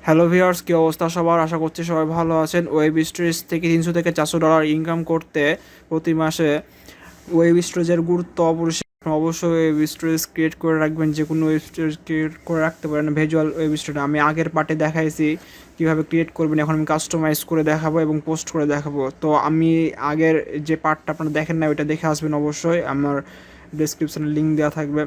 Hello viewers, কী অবস্থা সবার? আশা করছি সবাই ভালো আছেন। ওয়েব স্টোরেজ থেকে $300 থেকে $400 ইনকাম করতে প্রতি মাসে ওয়েব স্টোরেজের গুরুত্ব অবশ্যই ওয়েব স্টোরেজ ক্রিয়েট করে রাখবেন। যে কোনো ওয়েব স্টোরেজ ক্রিয়েট করে রাখতে পারেন, ভিজুয়াল ওয়েব স্টোরেজ। আমি আগের পার্টে দেখাইছি কীভাবে ক্রিয়েট করবেন, এখন আমি কাস্টমাইজ করে দেখাবো এবং পোস্ট করে দেখাবো। তো আমি আগের যে পার্টটা আপনারা দেখেন না, ওইটা দেখে আসবেন অবশ্যই। আমার ডেসক্রিপশনে লিঙ্ক দেওয়া থাকবে।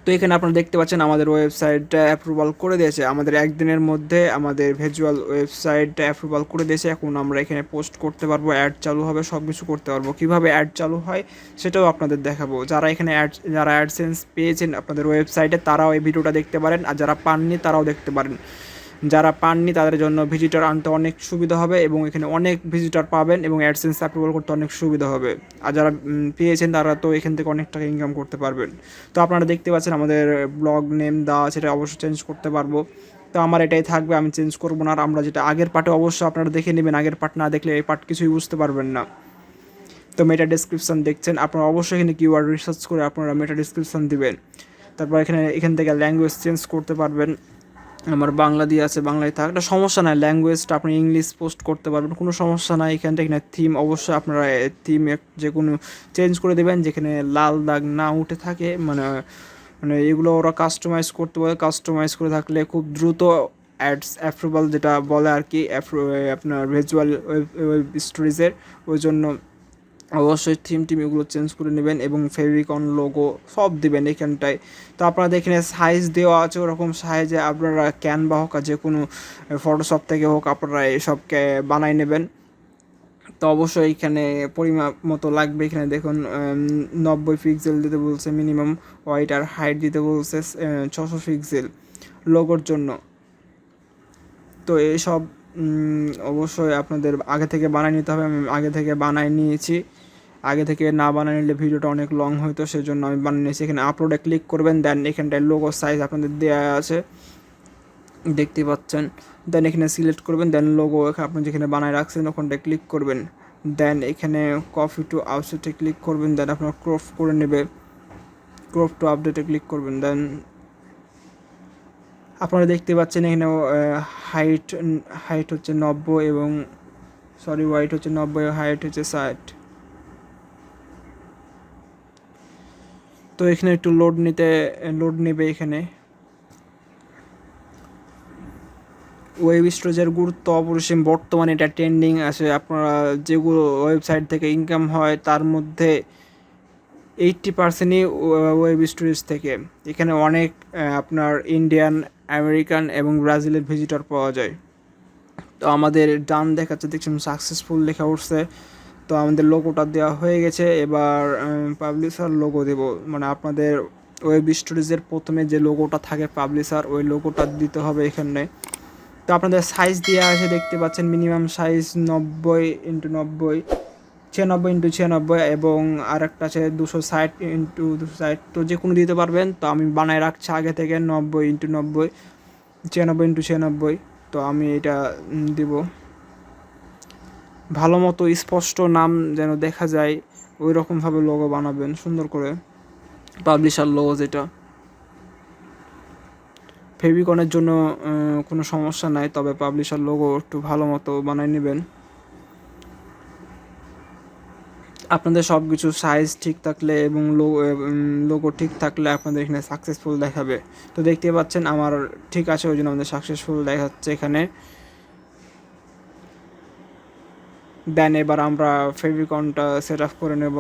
তো এখানে আপনারা দেখতে পাচ্ছেন আমাদের ওয়েবসাইটটা অ্যাপ্রুভাল করে দিয়েছে। আমাদের একদিনের মধ্যে আমাদের ভিজুয়াল ওয়েবসাইটটা অ্যাপ্রুভাল করে দিয়েছে। এখন আমরা এখানে পোস্ট করতে পারবো, অ্যাড চালু হবে, সব কিছু করতে পারবো। কীভাবে অ্যাড চালু হয় সেটাও আপনাদের দেখাবো। যারা অ্যাডসেন্স পেয়েছেন আপনাদের ওয়েবসাইটে, তারাও এই ভিডিওটা দেখতে পারেন, আর যারা পাননি তারাও দেখতে পারেন। যারা পাননি তাদের জন্য ভিজিটর আনতে অনেক সুবিধা হবে এবং এখানে অনেক ভিজিটর পাবেন এবং অ্যাডসেন্স অ্যাপ্রুভাল করতে অনেক সুবিধা হবে। আর যারা পেয়েছেন তারা তো এখান থেকে অনেক টাকা ইনকাম করতে পারবেন। তো আপনারা দেখতে পাচ্ছেন আমাদের ব্লগ নেম দেওয়া, সেটা অবশ্যই চেঞ্জ করতে পারবো। তো আমার এটাই থাকবে, আমি চেঞ্জ করবো না। আর আমরা যেটা আগের পার্টে অবশ্যই আপনারা দেখে নেবেন, আগের পার্ট না দেখলে এই পার্ট কিছুই বুঝতে পারবেন না। তো মেটা ডেসক্রিপশন দেখছেন, আপনারা অবশ্যই এখানে কিওয়ার্ড রিসার্চ করে আপনারা মেটা ডেসক্রিপশন দিবেন। তারপর এখান থেকে ল্যাঙ্গুয়েজ চেঞ্জ করতে পারবেন। আমার বাংলা দিয়ে আছে, বাংলায় থাক, একটা সমস্যা নাই। ল্যাঙ্গুয়েজটা আপনি ইংলিশ পোস্ট করতে পারবেন, কোনো সমস্যা নাই। এখান থেকে থিম অবশ্যই আপনারা থিম যে কোনো চেঞ্জ করে দেবেন, যেখানে লাল দাগ না উঠে থাকে, মানে মানে এগুলো ওরা কাস্টমাইজ করতে পারে। কাস্টমাইজ করে থাকলে খুব দ্রুত অ্যাডস অ্যাপ্রুভাল যেটা বলে আর কি, আপনার ভিজুয়াল ওয়েব স্টোরেজের। ওই জন্য অবশ্যই থিম এগুলো চেঞ্জ করে নেবেন এবং ফেভিকন লোগো সব দেবেন এখানটায়। তো আপনারা এখানে সাইজ দেওয়া আছে, ওরকম সাইজে আপনারা ক্যানভা হোক আর যে কোনো ফটোশপ থেকে হোক আপনারা এসবকে বানাই নেবেন। তো অবশ্যই এখানে পরিমাপ মতো লাগবে। এখানে দেখুন 90 পিক্সেল দিতে বলছে মিনিমাম, হোয়াইট আর হাইট দিতে বলছে 600 পিক্সেল লোগোর জন্য। তো এইসব অবশ্যই আপনাদের আগে থেকে বানিয়ে নিতে হবে। আমি আগে থেকে বানিয়ে নিয়েছি। আগে থেকে না বানিয়ে নিলে ভিডিওটা অনেক লং হয়তো, সেজন্য আমি বানিয়ে নিয়েছি। এখানে আপলোডে ক্লিক করবেন, দেন এখানটায় লোগো সাইজ আপনাদের দেওয়া আছে, দেখতে পাচ্ছেন। দেন এখানে সিলেক্ট করবেন, দেন লোগো আপনি যেখানে বানায় রাখছেন ওখানটায় ক্লিক করবেন। দেন এখানে কপি টু আপডেটে ক্লিক করবেন, দেন আপনার ক্রপ করে নেবে, ক্রপ টু আপডেটে ক্লিক করবেন। দেন আপনারা দেখতে পাচ্ছেন এখানে হাইট হচ্ছে 90 এবং ওয়াইট হচ্ছে 90, হাইট হচ্ছে 60। তো এখানে একটু লোড নেবে। এখানে ওয়েব স্টোরেজের গুরুত্ব অপরিসীম, বর্তমানে এটা ট্রেন্ডিং আছে। আপনারা যেগুলো ওয়েবসাইট থেকে ইনকাম হয় তার মধ্যে 80%ই ওয়েব স্টোরেজ থেকে। এখানে অনেক আপনার ইন্ডিয়ান, আমেরিকান এবং ব্রাজিলের ভিজিটর পাওয়া যায়। তো আমাদের ডান দেখাচ্ছে, দেখছেন সাকসেসফুল লেখা উঠছে। তো আমাদের লোগোটা দেওয়া হয়ে গেছে। এবার পাবলিশার লোগো দেব, মানে আপনাদের ওয়েব স্টোরেজের প্রথমে যে লোগোটা থাকে পাবলিশার, ওই লোগোটা দিতে হবে এখানে। তো আপনাদের সাইজ দেওয়া আছে, দেখতে পাচ্ছেন মিনিমাম সাইজ 90x90, 96x96 এবং আরেকটা আছে 260x260। তো যে কোনো দিতে পারবেন। তো আমি বানায় রাখছি আগে থেকে 90x90, 96x96। তো আমি এটা দিব। ভালো মতো স্পষ্ট নাম যেন দেখা যায় ওই রকমভাবে লোগো বানাবেন সুন্দর করে, পাবলিশার লোগো যেটা। ফেভিকনের জন্য কোনো সমস্যা নাই, তবে পাবলিশার লোগো একটু ভালো মতো বানাই নেবেন। আপনাদের সব কিছু সাইজ ঠিক থাকলে এবং লোগো ঠিক থাকলে আপনাদের এখানে সাকসেসফুল দেখাবে। তো দেখতে পাচ্ছেন আমার ঠিক আছে, ওই জন্য আমাদের সাকসেসফুল দেখাচ্ছে এখানে। দেন এবার আমরা ফেভিকনটা সেট আপ করে নেব।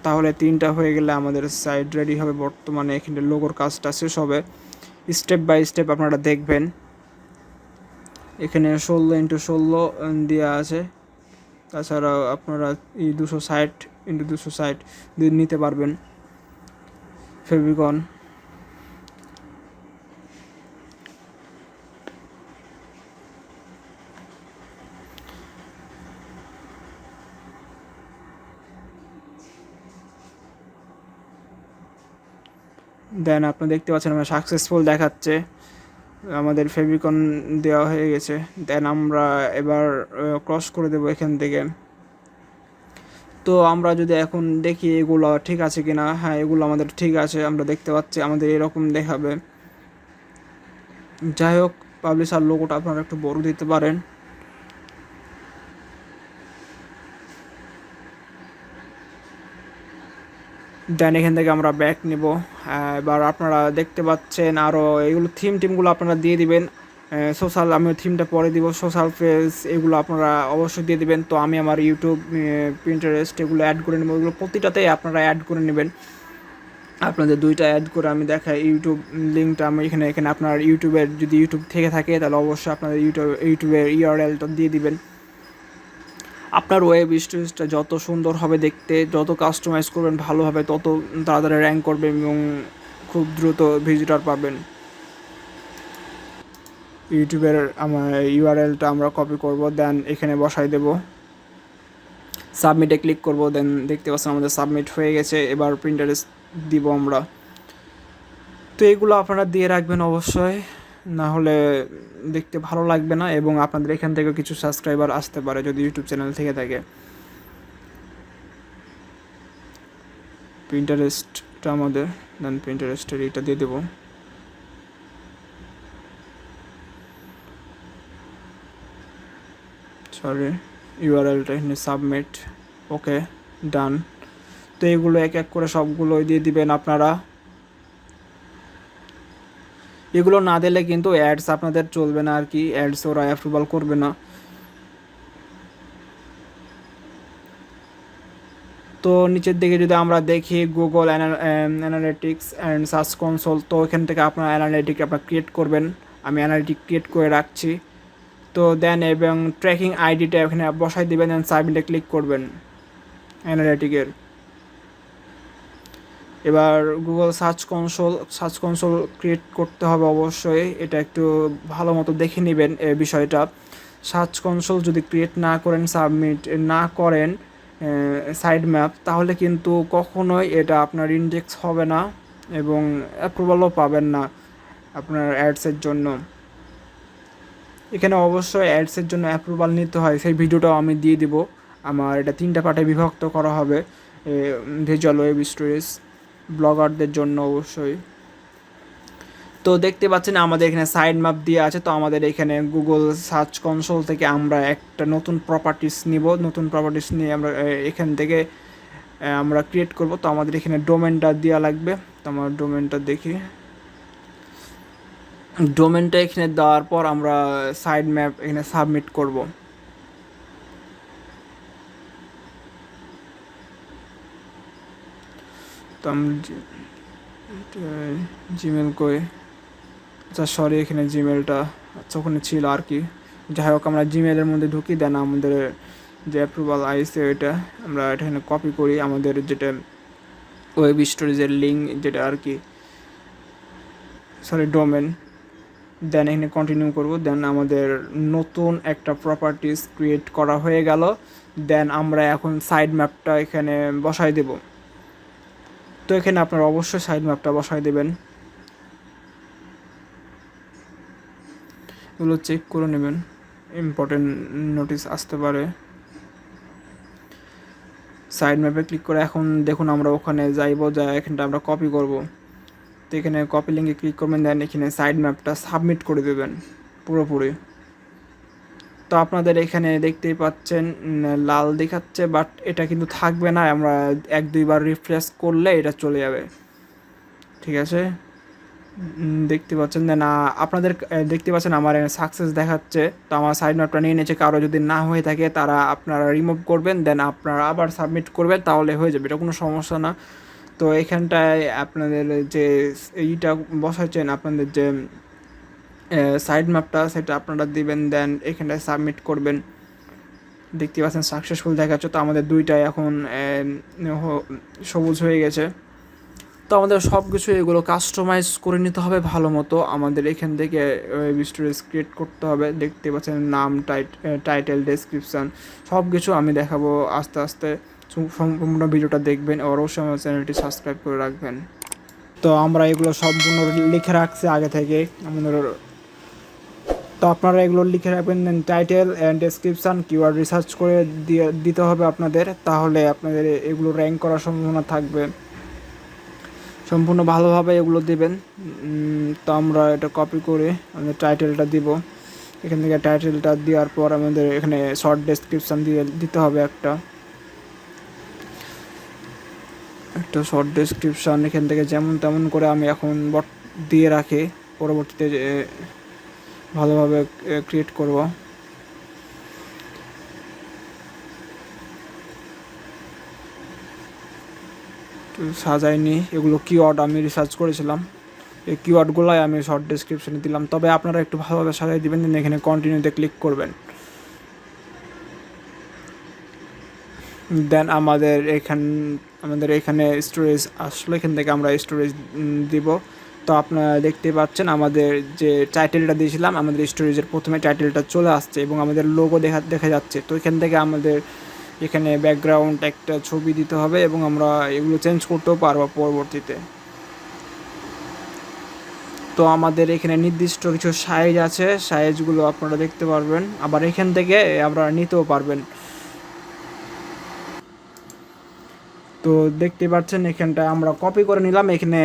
তাহলে 3টা হয়ে গেলে আমাদের সাইট রেডি হবে। বর্তমানে এখানে লোগোর কাজটা শেষ হবে। স্টেপ বাই স্টেপ আপনারা দেখবেন। এখানে 16x16 দেওয়া আছে। তাছাড়াও আপনারা এই 260x260 দিয়ে নিতে পারবেন ফেভিকন। দেন আপনি দেখতে পাচ্ছেন আমরা সাকসেসফুল দেখাচ্ছে, আমাদের ফেভিকন দেওয়া হয়ে গেছে। দেন আমরা এবার ক্রস করে দেবো এখান থেকে। তো আমরা যদি এখন দেখি এগুলো ঠিক আছে কিনা, হ্যাঁ এগুলো আমাদের ঠিক আছে, আমরা দেখতে পাচ্ছি আমাদের এরকম দেখাবে। যাই হোক, পাবলিশার লোগোটা আপনারা একটু বড় দিতে পারেন। দেন এখান থেকে আমরা ব্যাক নিব। এবার আপনারা দেখতে পাচ্ছেন আরও এগুলো টিমগুলো আপনারা দিয়ে দিবেন। সোশ্যাল, আমি থিমটা পরে দিব। সোশ্যাল পেজ এগুলো আপনারা অবশ্যই দিয়ে দিবেন। তো আমি আমার ইউটিউব, পিন্টারেস্ট এগুলো অ্যাড করে নেব। এগুলো প্রতিটাতেই আপনারা অ্যাড করে নেবেন। আপনাদের দুইটা অ্যাড করে আমি দেখাই। ইউটিউব লিঙ্কটা আমি এখানে আপনার ইউটিউবের, যদি ইউটিউব থেকে থাকে তাহলে অবশ্যই আপনাদের ইউটিউবের ইউআরএলটা দিয়ে দিবেন। আপনার ওয়েব স্টোরিজটা যত সুন্দর হবে দেখতে, যত কাস্টমাইজ করবেন ভালোভাবে, তত তাড়াতাড়ি র্যাঙ্ক করবে এবং খুব দ্রুত ভিজিটর পাবেন। ইউটিউবের আমার ইউআরএলটা আমরা কপি করব, দেন এখানে বসাই দেব। সাবমিটে ক্লিক করব, দেন দেখতে পাচ্ছেন আমাদের সাবমিট হয়ে গেছে। এবার প্রিন্টারেস্ট দিব আমরা। তো এগুলো আপনারা দিয়ে রাখবেন অবশ্যই, না হলে দেখতে ভালো লাগবে না এবং আপনাদের এখান থেকে কিছু সাবস্ক্রাইবার আসতে পারে যদি ইউটিউব চ্যানেল থেকে থাকে। প্রিন্টারেস্টটা আমাদের, দেন প্রিন্টারেস্টের এটা দিয়ে দেবো। সরি, ইউআরএলটা এখানে সাবমিট, ওকে, ডান। তো এগুলো এক এক করে সবগুলো দিয়ে দিবেন আপনারা। এগুলো না দিলে কিন্তু অ্যাডস আপনাদের চলবে না আর কি, অ্যাডস ওরা অ্যাপ্রুভাল করবে না। তো নিচের দিকে যদি আমরা দেখি Google analytics and search console, তো এখান থেকে আপনার অ্যানালিটিক আপনার ক্রিয়েট করবেন। আমি অ্যানালিটিক ক্রিয়েট করে রাখছি। তো দেন এবং ট্র্যাকিং আইডিটা এখানে বসাই দেবেন, দেন সাবমিটে ক্লিক করবেন অ্যানালিটিকের। এবার গুগল সার্চ কনসোল ক্রিয়েট করতে হবে অবশ্যই, এটা একটু ভালো মতো দেখে নেবেন এই বিষয়টা। সার্চ কনসোল যদি ক্রিয়েট না করেন, সাবমিট না করেন সাইড ম্যাপ, তাহলে কিন্তু কখনোই এটা আপনার ইন্ডেক্স হবে না এবং অ্যাপ্রুভালও পাবেন না আপনার অ্যাডসের জন্য। এখানে অবশ্যই অ্যাডসের জন্য অ্যাপ্রুভাল নিতে হয়, সেই ভিডিওটাও আমি দিয়ে দিব। আমার এটা 3টা পার্টে বিভক্ত করা হবে, ভিজুয়াল ওয়েব স্টোরিজ ব্লগারদের জন্য অবশ্যই। তো দেখতে পাচ্ছেন আমাদের এখানে সাইড ম্যাপ দিয়ে আছে। তো আমাদের এখানে গুগল সার্চ কনসোল থেকে আমরা একটা নতুন প্রপার্টিস নিব। নতুন প্রপার্টিস নিয়ে আমরা এখান থেকে আমরা ক্রিয়েট করব। তো আমাদের এখানে ডোমেনটা দেওয়া লাগবে। তো আমার ডোমেনটা দেখি, ডোমেনটা এখানে দেওয়ার পর আমরা সাইড ম্যাপ এখানে সাবমিট করব। তো আমি জিমেল কই, আচ্ছা সরি, এখানে জিমেলটা আচ্ছা ওখানে ছিল আর কি। যাই হোক, আমরা জিমেলের মধ্যে ঢুকি, দেন আমাদের যে অ্যাপ্রুভাল আইসে ওইটা আমরা এখানে কপি করি, আমাদের যেটা ওয়েব স্টোরেজের লিঙ্ক যেটা আর কি, সরি ডোমেন। দেন এখানে কন্টিনিউ করব। দেন আমাদের নতুন একটা প্রপার্টিস ক্রিয়েট করা হয়ে গেল। দেন আমরা এখন সাইড ম্যাপটা এখানে বসাই দেব। তো এখানে আপনারা অবশ্যই সাইড ম্যাপটা বসাই দেবেন। এগুলো চেক করে নেবেন, ইম্পর্টেন্ট নোটিস আসতে পারে। সাইড ম্যাপে ক্লিক করে এখন দেখুন আমরা ওখানে যাইব, যা এখানটা আমরা কপি করব। তো এখানে কপি লিঙ্কে ক্লিক করবেন, দেন এখানে সাইড ম্যাপটা সাবমিট করে দেবেন পুরোপুরি। তো আপনাদের এখানে দেখতেই পাচ্ছেন লাল দেখাচ্ছে, বাট এটা কিন্তু থাকবে না। আমরা 1-2বার রিফ্রেশ করলে এটা চলে যাবে, ঠিক আছে। দেখতে পাচ্ছেন, দেন আপনাদের দেখতে পাচ্ছেন আমার সাকসেস দেখাচ্ছে। তো আমার সাইড ম্যাপটা নিয়ে নিয়েছে। কারো যদি না হয়ে থাকে তারা আপনারা রিমুভ করবেন, দেন আপনারা আবার সাবমিট করবেন, তাহলে হয়ে যাবে, এটা কোনো সমস্যা না। তো এখানটায় আপনাদের যে এইটা বসাচ্ছেন, আপনাদের যে সাইড ম্যাপটা সেটা আপনারা দিবেন, দেন এখানটায় সাবমিট করবেন। দেখতে পাচ্ছেন সাকসেসফুল দেখাচ্ছে। তো আমাদের দুইটাই এখন সবুজ হয়ে গেছে। তো আমাদের সব কিছু এগুলো কাস্টমাইজ করে নিতে হবে ভালো মতো। আমাদের এখান থেকে ওয়েব স্টোরেজ ক্রিয়েট করতে হবে। দেখতে পাচ্ছেন নাম, টাইটেল, ডেসক্রিপশান সব কিছু আমি দেখাবো আস্তে আস্তে। সম্পূর্ণ ভিডিওটা দেখবেন, অবশ্যই আমার চ্যানেলটি সাবস্ক্রাইব করে রাখবেন। তো আমরা এগুলো সম্পূর্ণ লিখে রাখছি আগে থেকে আমাদের। তো আপনারা এগুলো লিখে রাখবেন, title and description keyword research করে দিতে হবে আপনাদের, তাহলে আপনাদের এগুলো র্যাঙ্ক করার সম্ভাবনা থাকবে। সম্পূর্ণ ভালোভাবে এগুলো দেবেন। তো আমরা এটা কপি করে আমাদের টাইটেলটা দিব। এখান থেকে টাইটেলটা দেওয়ার পর আমাদের এখানে শর্ট ডেসক্রিপশান দিতে হবে একটা শর্ট ডেসক্রিপশান এখান থেকে যেমন তেমন করে আমি এখন দিয়ে রাখি, পরবর্তীতে ভালোভাবে ক্রিয়েট করব। সাজাইনি, এগুলো কিওয়ার্ড আমি রিসার্চ করেছিলাম, এই কিওয়ার্ডগুলোই আমি শর্ট ডেসক্রিপশানে দিলাম। তবে আপনারা একটু ভালোভাবে সাজাই দিবেন, দেন এখানে কন্টিনিউতে ক্লিক করবেন। দেন আমাদের এখানে স্টোরেজ আসলে এখান থেকে আমরা স্টোরেজ দিব। তো আপনারা দেখতে পাচ্ছেন আমাদের যে টাইটেলটা দিয়েছিলাম, আমাদের স্টোরেজের প্রথমে টাইটেলটা চলে আসছে এবং আমাদের লোগো দেখা যাচ্ছে। তো এখান থেকে আমাদের এখানে ব্যাকগ্রাউন্ড একটা ছবি দিতে হবে এবং আমরা এগুলো চেঞ্জ করতেও পারবো পরবর্তীতে। তো আমাদের এখানে নির্দিষ্ট কিছু সাইজ আছে, সাইজগুলো আপনারা দেখতে পারবেন, আবার এখান থেকে আপনারা নিতেও পারবেন। তো দেখতে পাচ্ছেন এখানটা আমরা কপি করে নিলাম। এখানে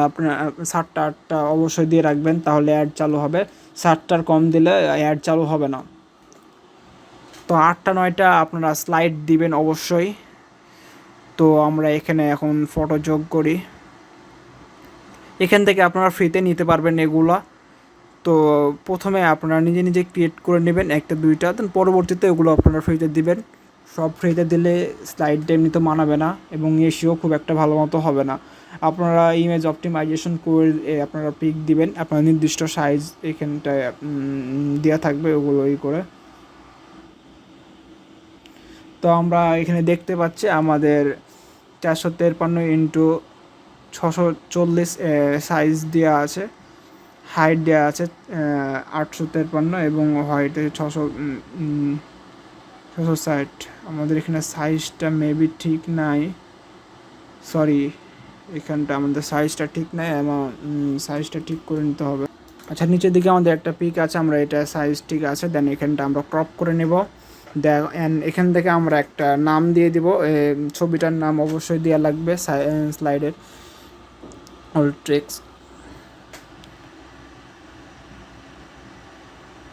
আপনার 7টা 8টা অবশ্যই দিয়ে রাখবেন, তাহলে অ্যাড চালু হবে। 7টার কম দিলে অ্যাড চালু হবে না। তো 8টা 9টা আপনারা স্লাইড দিবেন অবশ্যই। তো আমরা এখানে এখন ফটো যোগ করি, এখান থেকে আপনারা ফ্রিতে নিতে পারবেন এগুলা। তো প্রথমে আপনারা নিজে নিজে ক্রিয়েট করে নেবেন 1টা 2টা, দেন পরবর্তীতে ওগুলো আপনারা ফ্রিতে দিবেন। সব ফ্রিতে দিলে স্লাইড এমনিতে মানাবে না এবং এসিও খুব একটা ভালো মতো হবে না। আপনারা ইমেজ অপটিমাইজেশন করে আপনারা পিক দিবেন, আপনার নির্দিষ্ট সাইজ এখানটায় দেওয়া থাকবে ওগুলো করে। তো আমরা এখানে দেখতে পাচ্ছি আমাদের 453x640 সাইজ দেওয়া আছে, হাইট দেওয়া আছে 853 এবং হাইটে 660। আমাদের এখানে সাইজটা মেবি ঠিক নাই, সরি, এখানটা আমাদের সাইজটা ঠিক নাই, আমার সাইজটা ঠিক করে নিতে হবে। আচ্ছা, নিচের দিকে আমাদের একটা পিক আছে, আমরা এটা সাইজ ঠিক আছে, দেন এখানটা আমরা ক্রপ করে নেব। দেন এখান থেকে আমরা একটা নাম দিয়ে দিব, ছবিটার নাম অবশ্যই দেওয়া লাগবে স্লাইডের অল টেক্সট।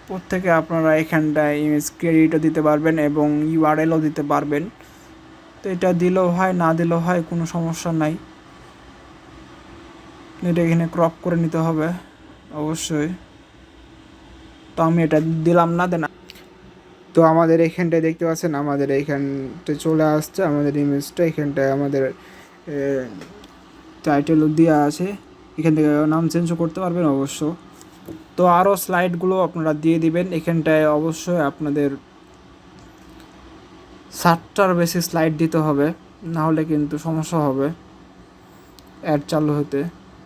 প্রত্যেকে আপনারা এখানটায় ইমেজ ক্রেডিটও দিতে পারবেন এবং ইউআরএলও দিতে পারবেন। তো এটা দিলেও হয়, না দিলেও হয়, কোনো সমস্যা নাই। এটা এখানে ক্রপ করে নিতে হবে অবশ্যই। তো আমি এটা দিলাম না, দেন তো আমাদের এখানটায় দেখতে পাচ্ছেন আমাদের এইখানটায় চলে আসছে আমাদের ইমেজটা। এখানটায় আমাদের টাইটেলও দেওয়া আছে, এখান থেকে নাম চেঞ্জও করতে পারবেন অবশ্য। তো আরও স্লাইডগুলো আপনারা দিয়ে দিবেন। এখানটায় অবশ্যই আপনাদের 7টার বেশি স্লাইড দিতে হবে, নাহলে কিন্তু সমস্যা হবে অ্যাড চালু হতে।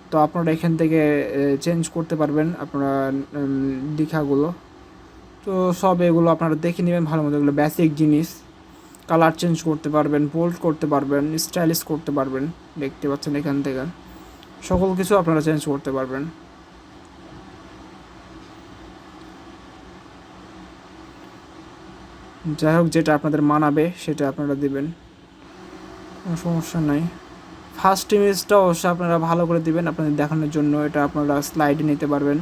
তো আপনারা এখান থেকে চেঞ্জ করতে পারবেন আপনারা লেখাগুলো। তো সব এগুলো আপনারা দেখে নেবেন ভালো মতো, এগুলো বেসিক জিনিস। কালার চেঞ্জ করতে পারবেন, বোল্ড করতে পারবেন, স্টাইলিশ করতে পারবেন, দেখতে পাচ্ছেন এখান থেকে সকল কিছু আপনারা চেঞ্জ করতে পারবেন। যাই হোক, যেটা আপনাদের মানাবে সেটা আপনারা দিবেন, কোনো সমস্যা নাই। ফার্স্ট ইমেজটা অবশ্যই আপনারা ভালো করে দিবেন আপনাদের দেখানোর জন্য। এটা আপনারা স্লাইডে নিতে পারবেন,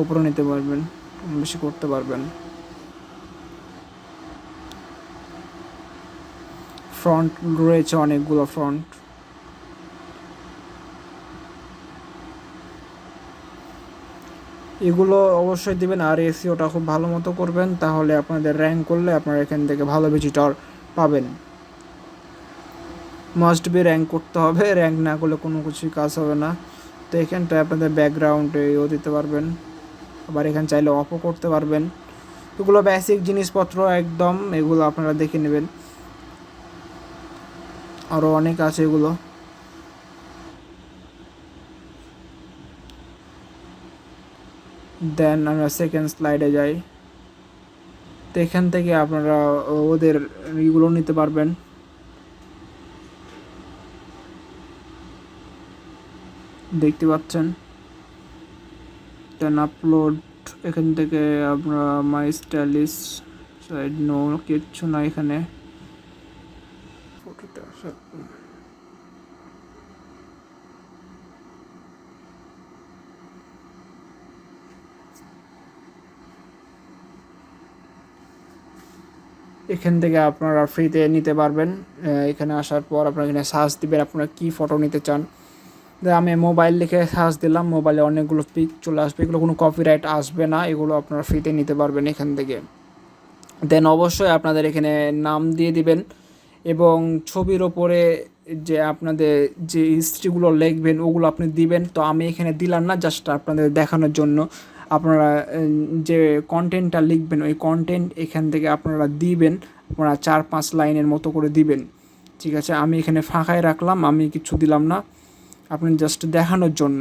উপরে নিতে পারবেন, বেশি করতে পারবেন। ফ্রন্ট রয়েছে অনেকগুলো ফ্রন্ট, এগুলো অবশ্যই দিবেন। আর এসিওটা খুব ভালো মতো করবেন, তাহলে আপনাদের র্যাঙ্ক করলে আপনারা এখান থেকে ভালো ভিজিটর পাবেন। মাস্ট বি র্যাঙ্ক করতে হবে, র্যাঙ্ক না করলে কোনো কিছুই কাজ হবে না। তো এখানটায় আপনাদের ব্যাকগ্রাউন্ডেও দিতে পারবেন, আবার এখানে চাইলে অফও করতে পারবেন। এগুলো বেসিক জিনিসপত্র একদম, এগুলো আপনারা দেখে নেবেন, আরও অনেক আছে এগুলো। দেন আমরা সেকেন্ড স্লাইডে যাই। তো এখান থেকে আপনারা ওদের ইগুলো নিতে পারবেন, দেখতে পাচ্ছেন। দেন আপলোড, এখান থেকে আপনারা মাই স্টাইলিশ সাইড, নো কিচ্ছু না এখানে। ফটোটা এখান থেকে আপনারা ফ্রিতে নিতে পারবেন। এখানে আসার পর আপনারা এখানে সার্চ দিবেন আপনারা কী ফটো নিতে চান। আমি মোবাইল লিখে সার্চ দিলাম, মোবাইলে অনেকগুলো পিক চলে আসবে, এগুলো কোনো কপিরাইট আসবে না, এগুলো আপনারা ফ্রিতে নিতে পারবেন এখান থেকে। দেন অবশ্যই আপনাদের এখানে নাম দিয়ে দিবেন এবং ছবির ওপরে যে আপনাদের যে হিস্ট্রিগুলো লিখবেন ওগুলো আপনি দিবেন। তো আমি এখানে দিলাম না, জাস্ট আপনাদের দেখানোর জন্য। আপনারা যে কন্টেন্টটা লিখবেন ওই কন্টেন্ট এখান থেকে আপনারা দিবেন, আপনারা 4-5 লাইনের মতো করে দিবেন, ঠিক আছে। আমি এখানে ফাঁকাই রাখলাম, আমি কিছু দিলাম না, আপনি জাস্ট দেখানোর জন্য,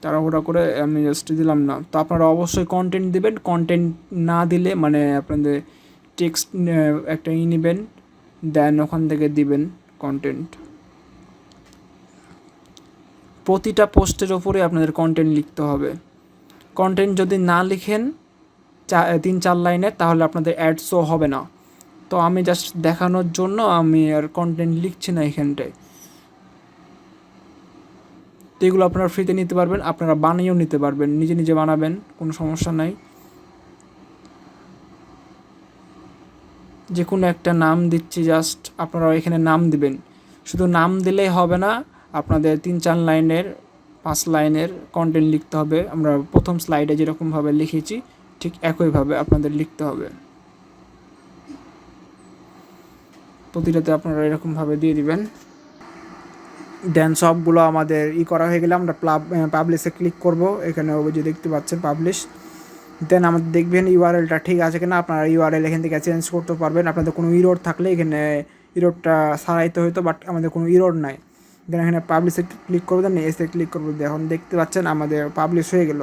তাড়াহুড়া করে আমি জাস্ট দিলাম না। তো আপনারা অবশ্যই কন্টেন্ট দিবেন, কন্টেন্ট না দিলে মানে আপনাদের টেক্সট একটা নেবেন, দেন ওখান থেকে দিবেন কন্টেন্ট। প্রতিটা পোস্টের ওপরে আপনাদের কন্টেন্ট লিখতে হবে। কন্টেন্ট যদি না লিখেন 3-4 লাইনের তাহলে আপনাদের অ্যাড শো হবে না। তো আমি জাস্ট দেখানোর জন্য আমি আর কন্টেন্ট লিখছি না এখানটায়। তো এগুলো আপনারা ফ্রিতে নিতে পারবেন, আপনারা বানিয়েও নিতে পারবেন, নিজে নিজে বানাবেন, কোনো সমস্যা নাই। যে কোনো একটা নাম দিচ্ছি, জাস্ট আপনারা এখানে নাম দিবেন। শুধু নাম দিলেই হবে না, আপনাদের 3-4 লাইনের 5 লাইনের কন্টেন্ট লিখতে হবে। আমরা প্রথম স্লাইডে যেরকমভাবে লিখেছি ঠিক একইভাবে আপনাদের লিখতে হবে। প্রতিটাতে আপনারা এরকমভাবে দিয়ে দিবেন। দেন সবগুলো আমাদের করা হয়ে গেলে আমরা পাবলিশে ক্লিক করব। এখানে ওই যে দেখতে পাচ্ছেন পাবলিশ। দেন আমাদের দেখবেন ইউআরএলটা ঠিক আছে কিনা, আপনারা ইউআরএল এখান থেকে চেঞ্জ করতে পারবেন। আপনাদের কোনো ইরোড থাকলে এখানে ইরোডটা সারাইতে হতো, বাট আমাদের কোনো ইরোড নাই। দেন এখানে পাবলিশে ক্লিক করবো, দেন এসে ক্লিক করবো। এখন দেখতে পাচ্ছেন আমাদের পাবলিশ হয়ে গেল।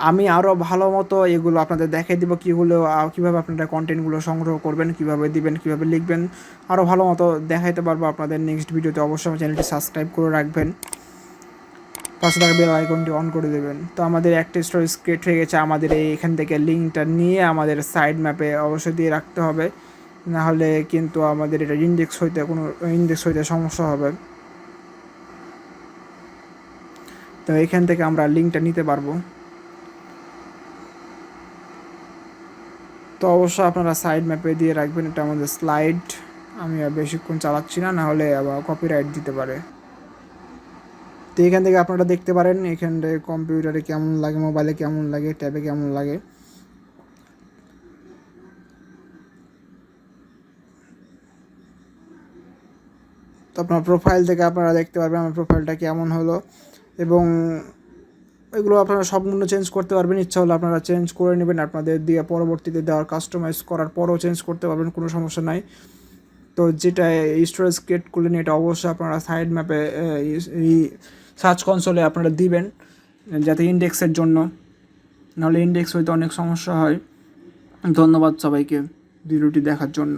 আমি আরও ভালো মতো এগুলো আপনাদের দেখিয়ে দিব, কীভাবে আপনারা কন্টেন্টগুলো সংগ্রহ করবেন, কীভাবে দিবেন, কীভাবে লিখবেন, আরও ভালো মতো দেখাইতে পারবো আপনাদের নেক্সট ভিডিওতে। অবশ্যই আমার চ্যানেলটি সাবস্ক্রাইব করে রাখবেন, পাশে থাকা বেল আইকনটি অন করে দেবেন। তো আমাদের একটা স্টোরি ক্রিয়েট হয়ে গেছে। আমাদের এখান থেকে লিঙ্কটা নিয়ে আমাদের সাইড ম্যাপে অবশ্যই দিয়ে রাখতে হবে, নাহলে কিন্তু আমাদের এটা ইন্ডেক্স হইতে সমস্যা হবে। তো এখান থেকে আমরা লিঙ্কটা নিতে পারবো। তো অবশ্যই আপনারা সাইড ম্যাপে দিয়ে রাখবেন, এটা আমাদের স্লাইড। আমি আর বেশিক্ষণ চালাচ্ছি না, নাহলে আবার কপিরাইট দিতে পারে। তো এখান থেকে আপনারা দেখতে পারেন এখানে কম্পিউটারে কেমন লাগে, মোবাইলে কেমন লাগে, ট্যাবে কেমন লাগে। তো আপনার প্রোফাইল থেকে আপনারা দেখতে পারবেন আমার প্রোফাইলটা কেমন হলো, এবং এগুলো আপনারা সবগুলো চেঞ্জ করতে পারবেন। ইচ্ছা হলে আপনারা চেঞ্জ করে নেবেন, আপনাদের দিয়ে পরবর্তীতে দেওয়ার কাস্টমাইজ করার পরও চেঞ্জ করতে পারবেন, কোনো সমস্যা নাই। তো যেটা স্টোরেজ ক্রিয়েট করলেন এটা অবশ্যই আপনারা সাইড ম্যাপে সার্চ কনসোলে আপনারা দিবেন, যাতে ইন্ডেক্সের জন্য, নাহলে ইন্ডেক্স হইতে অনেক সমস্যা হয়। ধন্যবাদ সবাইকে ভিডিওটি দেখার জন্য।